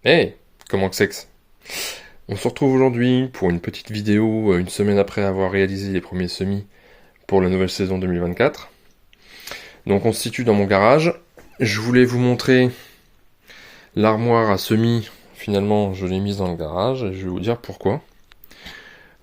Hey, comment que c'est que ça? On se retrouve aujourd'hui pour une petite vidéo, une semaine après avoir réalisé les premiers semis pour la nouvelle saison 2024. Donc on se situe dans mon garage. Je voulais vous montrer l'armoire à semis. Finalement, je l'ai mise dans le garage et je vais vous dire pourquoi.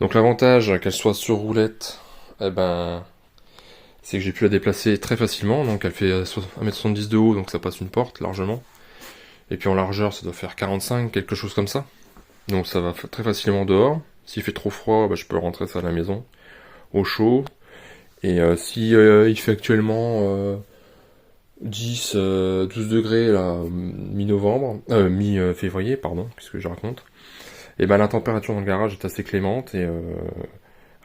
Donc l'avantage qu'elle soit sur roulette, c'est que j'ai pu la déplacer très facilement. Donc elle fait 1m70 de haut, donc ça passe une porte largement. Et puis en largeur, ça doit faire 45, quelque chose comme ça. Donc ça va très facilement dehors. S'il fait trop froid, je peux rentrer ça à la maison, au chaud. Et si il fait actuellement 10, 12 degrés là, mi-novembre, mi-février, pardon, puisque je raconte, et ben la température dans le garage est assez clémente et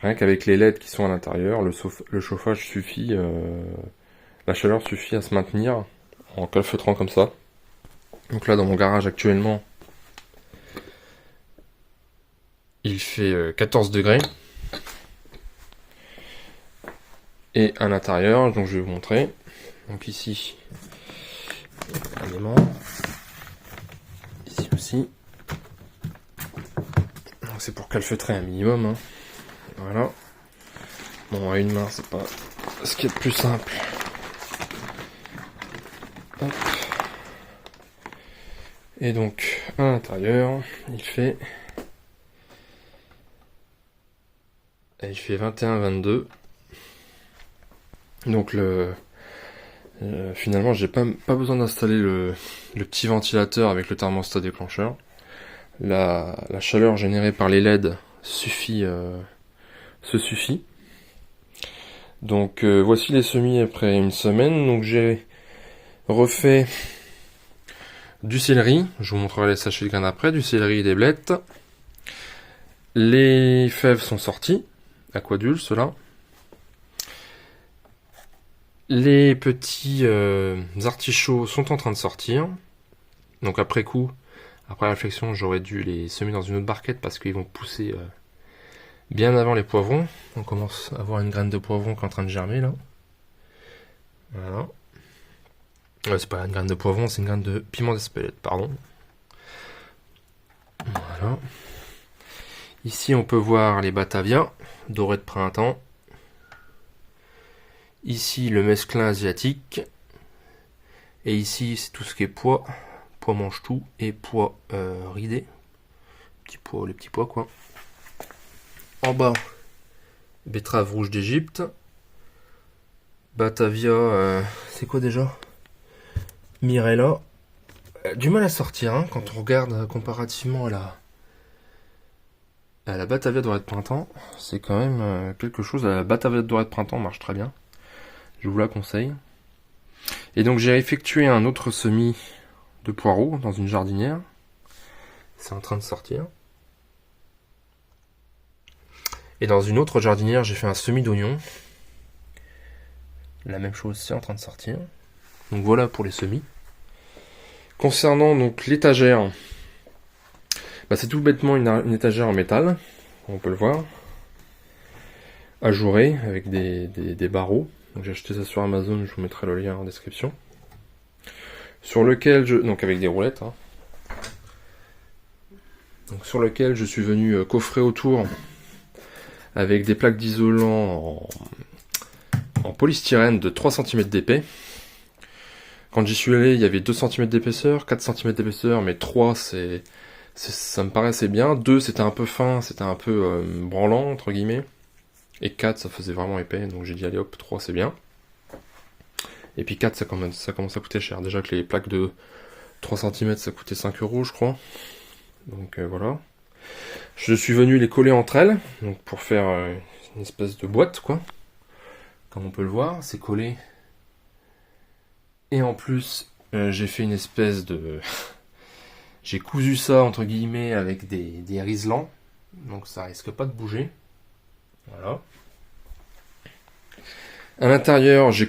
rien qu'avec les LED qui sont à l'intérieur, le chauffage suffit, la chaleur suffit à se maintenir en calfeutrant comme ça. Donc là dans mon garage actuellement, il fait 14 degrés. Et à l'intérieur, donc je vais vous montrer. Donc ici, un aimant. Ici aussi. Donc c'est pour calfeutrer un minimum. Hein. Voilà. Bon, à une main, c'est pas ce qui est le plus simple. Hop. Et donc, à l'intérieur, il fait 21-22. Donc finalement, j'ai pas besoin d'installer le petit ventilateur avec le thermostat déclencheur. La chaleur générée par les LED suffit, se suffit. Donc voici les semis après une semaine. Donc j'ai refait du céleri. Je vous montrerai les sachets de graines après. Du céleri et des blettes. Les fèves sont sorties. Aquadulce, ceux-là. Les petits artichauts sont en train de sortir. Donc après coup, après réflexion, j'aurais dû les semer dans une autre barquette parce qu'ils vont pousser bien avant les poivrons. On commence à voir une graine de poivron qui est en train de germer là. Voilà. C'est pas une graine de poivron, c'est une graine de piment d'Espelette, pardon. Voilà. Ici, on peut voir les Batavia, dorés de printemps. Ici, le mesclin asiatique. Et ici, c'est tout ce qui est pois. Pois mange-tout et pois ridés. Les petits pois, quoi. En bas, betterave rouge d'Égypte. Batavia, c'est quoi déjà? Mirella. Du mal à sortir, hein, quand on regarde comparativement à la Batavia dorée de printemps. C'est quand même quelque chose. La Batavia dorée de printemps marche très bien. Je vous la conseille. Et donc j'ai effectué un autre semis de poireaux dans une jardinière. C'est en train de sortir. Et dans une autre jardinière, j'ai fait un semis d'oignons. La même chose, c'est en train de sortir. Donc voilà pour les semis. Concernant donc l'étagère, c'est tout bêtement une étagère en métal, on peut le voir, ajourée avec des barreaux. Donc j'ai acheté ça sur Amazon, je vous mettrai le lien en description. Sur lequel donc avec des roulettes, hein. Donc sur lequel je suis venu coffrer autour avec des plaques d'isolant en polystyrène de 3 cm d'épais. Quand j'y suis allé, il y avait 2 cm d'épaisseur, 4 cm d'épaisseur, mais 3 ça me paraissait bien. 2 c'était un peu fin, c'était un peu branlant entre guillemets. Et 4 ça faisait vraiment épais, donc j'ai dit allez hop, 3 c'est bien. Et puis 4 ça commence à coûter cher. Déjà que les plaques de 3 cm ça coûtait 5 euros je crois. Donc voilà. Je suis venu les coller entre elles, donc pour faire une espèce de boîte quoi. Comme on peut le voir, c'est collé. Et en plus, j'ai fait une espèce de... j'ai cousu ça entre guillemets avec des riselants. Donc ça risque pas de bouger. Voilà. À l'intérieur, j'ai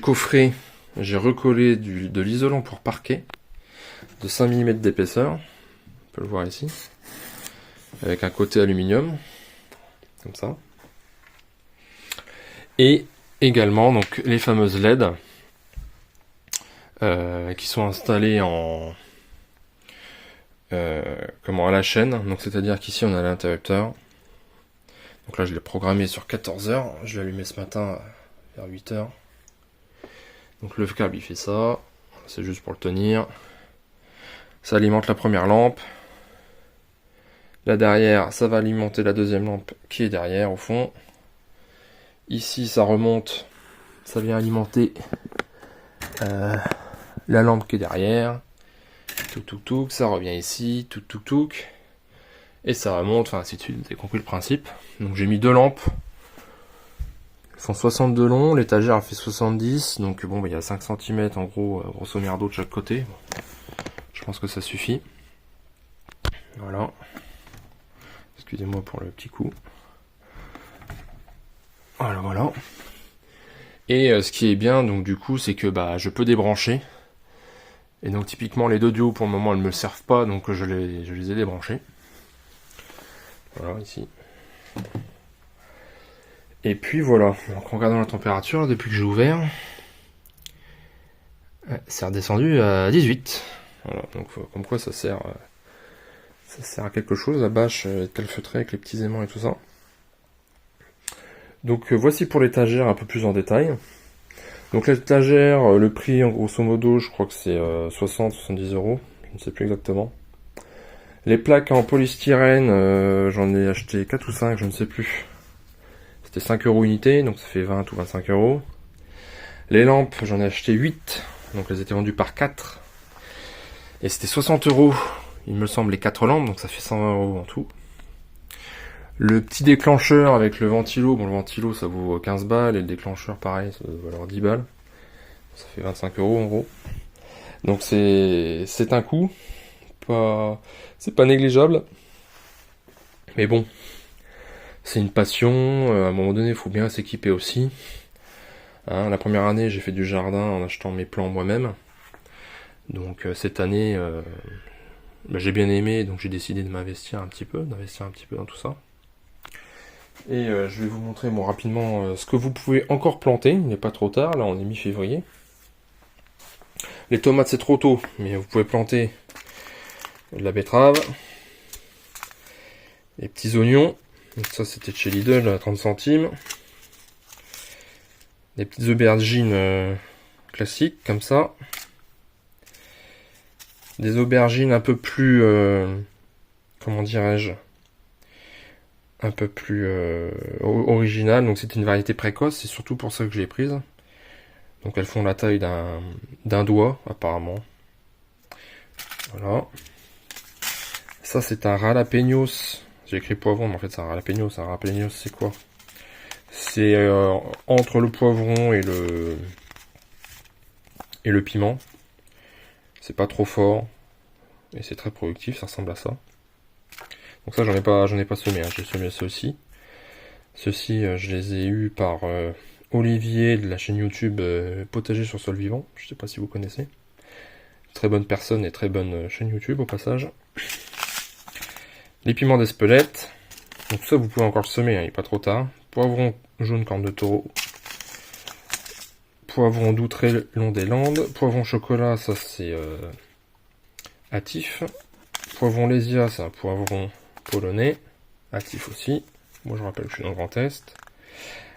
recollé de l'isolant pour parquet de 5 mm d'épaisseur. On peut le voir ici. Avec un côté aluminium. Comme ça. Et également donc les fameuses LED qui sont installées à la chaîne. Donc c'est-à-dire qu'ici on a l'interrupteur. Donc là je l'ai programmé sur 14h. Je l'ai allumé ce matin vers 8h. Donc le câble il fait ça. C'est juste pour le tenir. Ça alimente la première lampe. Là derrière, ça va alimenter la deuxième lampe qui est derrière au fond. Ici ça remonte. Ça vient alimenter la lampe qui est derrière. Tout, ça revient ici. Tout. Et ça remonte, enfin ainsi de suite. Vous avez compris le principe. Donc j'ai mis 2 lampes. Elles font 62 long. L'étagère a fait 70. Donc bon, il y a 5 cm en gros, grosso merdo de chaque côté. Bon, je pense que ça suffit. Voilà. Excusez-moi pour le petit coup. Voilà. Et ce qui est bien, donc du coup, c'est que je peux débrancher. Et donc typiquement les deux du haut pour le moment elles me servent pas, donc je les ai débranchés. Voilà ici. Et puis voilà, donc en regardant la température depuis que j'ai ouvert, c'est redescendu à 18. Voilà, donc comme quoi ça sert à quelque chose, la bâche est calfeutrée avec les petits aimants et tout ça. Donc voici pour l'étagère un peu plus en détail. Donc l'étagère, le prix en grosso modo, je crois que c'est 60-70 €, je ne sais plus exactement. Les plaques en polystyrène, j'en ai acheté 4 ou 5, je ne sais plus. C'était 5 € unité, donc ça fait 20 ou 25 €. Les lampes, j'en ai acheté 8, donc elles étaient vendues par 4. Et c'était 60 €, il me semble, les 4 lampes, donc ça fait 120 € en tout. Le petit déclencheur avec le ventilo, bon le ventilo ça vaut 15 balles, et le déclencheur pareil, ça doit valoir 10 balles. Ça fait 25 € en gros. Donc c'est un coût, c'est pas négligeable. Mais bon, c'est une passion, à un moment donné il faut bien s'équiper aussi. La première année j'ai fait du jardin en achetant mes plants moi-même. Donc cette année j'ai bien aimé, donc j'ai décidé de m'investir un petit peu dans tout ça. Et je vais vous montrer rapidement ce que vous pouvez encore planter. Il n'est pas trop tard, là on est mi-février. Les tomates c'est trop tôt, mais vous pouvez planter de la betterave, les petits oignons. Donc ça c'était de chez Lidl à 30 centimes. Des petites aubergines classiques comme ça. Des aubergines un peu plus, comment dirais-je, un peu plus originales. Donc c'est une variété précoce, c'est surtout pour ça que je l'ai prise. Donc elles font la taille d'un doigt apparemment. Voilà. Ça c'est un jalapeños. J'ai écrit poivron, mais en fait c'est un jalapeños. Un jalapeños c'est quoi? C'est entre le poivron et le piment. C'est pas trop fort. Et c'est très productif, ça ressemble à ça. Donc ça j'en ai pas semé, j'ai semé ceux-ci. Ceux-ci je les ai eus par Olivier de la chaîne YouTube Potager sur sol vivant. Je sais pas si vous connaissez. Très bonne personne et très bonne chaîne YouTube au passage. Les piments d'Espelette. Donc tout ça vous pouvez encore le semer, il n'est pas trop tard. Poivron jaune corne de taureau. Poivron doux très long des Landes. Poivron chocolat, ça c'est hâtif. Poivron lésia, c'est un poivron polonais. Hâtif aussi. Moi je rappelle que je suis dans le Grand Est.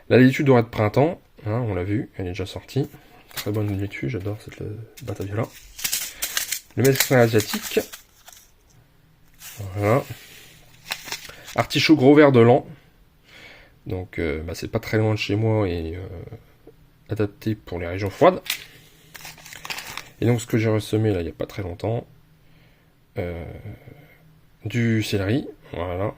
La laitue dorée de printemps, on l'a vu, elle est déjà sortie. Très bonne laitue, j'adore cette Batavia. Le mesclin asiatique. Voilà. Artichaut gros vert de l'an. Donc c'est pas très loin de chez moi et adapté pour les régions froides. Et donc ce que j'ai ressemé là il n'y a pas très longtemps, du céleri, voilà,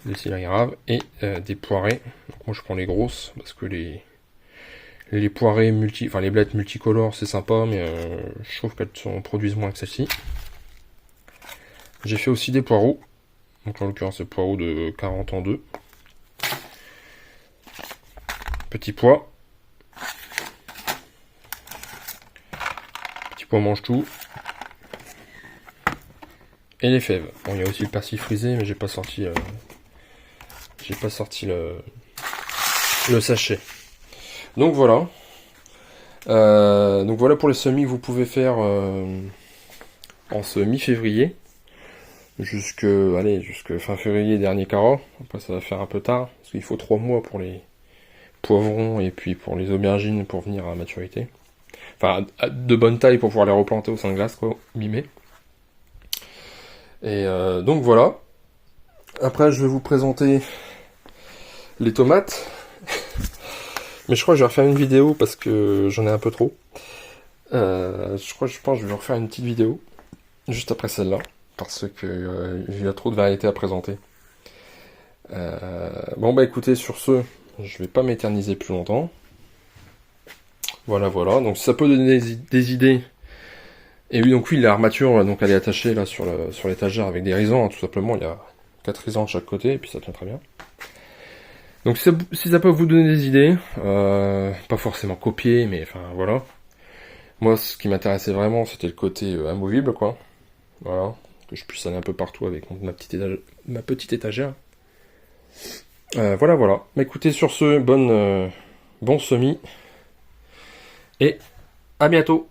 des céleri raves et des poirées. Donc moi je prends les grosses parce que les poirées les blettes multicolores c'est sympa, mais je trouve qu'elles produisent moins que celles-ci. J'ai fait aussi des poireaux, donc en l'occurrence le poireau de 40 en 2. Petit pois. Petit pois mange tout. Et les fèves. Bon, il y a aussi le persil frisé, mais j'ai pas sorti le sachet. Donc voilà. Donc voilà pour les semis que vous pouvez faire en ce mi-février. Jusque fin février, dernier carotte. Après, ça va faire un peu tard, parce qu'il faut 3 mois pour les poivrons et puis pour les aubergines pour venir à maturité. Enfin, de bonne taille pour pouvoir les replanter au sein de glace, quoi, mi-mai. Et donc voilà. Après, je vais vous présenter les tomates. Mais je crois que je vais refaire une vidéo parce que j'en ai un peu trop. Je pense que je vais refaire une petite vidéo juste après celle-là. Parce que il y a trop de variétés à présenter. Bon bah écoutez, sur ce, je vais pas m'éterniser plus longtemps. Voilà, voilà. Donc ça peut donner des idées. Et oui, donc oui, l'armature, donc elle est attachée là sur l'étagère avec des risons, hein, tout simplement. Il y a 4 risons de chaque côté et puis ça tient très bien. Donc si ça peut vous donner des idées, pas forcément copier, mais enfin voilà. Moi, ce qui m'intéressait vraiment, c'était le côté amovible, quoi. Voilà, que je puisse aller un peu partout avec ma petite étagère. Voilà, voilà. Mais écoutez, sur ce, bon semis, et à bientôt.